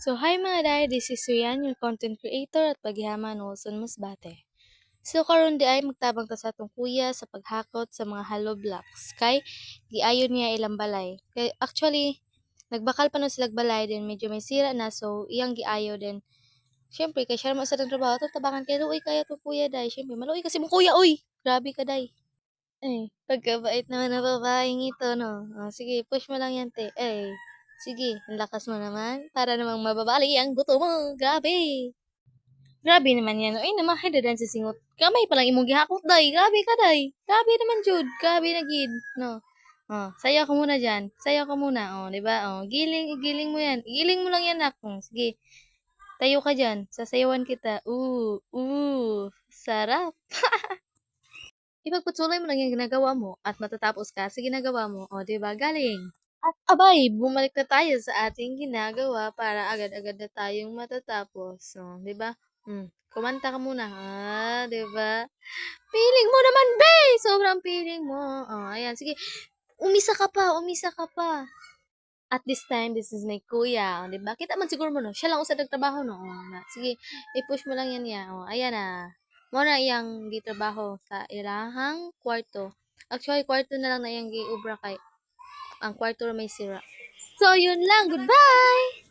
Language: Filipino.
So, hi mga day, this is Rian, your content creator at pagyaman Wilson Masbate. So, karon di ay magtabang ta sa atong kuya sa paghakot sa mga hollow blocks. Kay, giayon niya ilang balay. Kay, actually, nagbakal pa nun silang balay din, medyo may sira na, so, iyang giayo din. Siyempre, kay siya naman sa trabaho, to tabangan kay Luoy kaya to kuya day. Siyempre, maluoy kasi mo kuya, uy! Grabe ka day. Pagkabait naman na babaeng ito, no? Sige, push mo lang yan, te. Sige, ang lakas mo naman. Para namang mababali ang buto mo. Grabe. Grabe naman yan. Ay, namahid na sa singot. Kamay pa lang imong gihakot, day. Grabe ka, day. Grabe naman, Jud. Grabe na, gid. No? Sayaw ka muna dyan. Sayaw ka muna. Di ba? Giling mo yan. Giling mo lang yan, nak. Sige. Tayo ka dyan. Sasayawan kita. Sarap. Ipagpatuloy mo lang yung ginagawa mo at matatapos ka sa ginagawa mo. O, di ba? Galing. At abay, bumalik na tayo sa ating ginagawa para agad-agad na tayong matatapos. So, 'di ba? Kumanta ka muna. Ah, 'di ba? Feeling mo naman, be! Sobrang feeling mo. Oh, ayan, sige. Umisa ka pa, umisa ka pa. At this time, this is my kuya. 'Di ba? Kita man siguro mo, no? Siya lang usad nagtrabaho, no? Sige, i-push mo lang yan niya. Oh, ayan na. Mo na iyang gitrabaho sa ilahang kwarto. Actually, kwarto na lang na iyang giubra kay ang kwarto may sira. So, yun lang. Goodbye!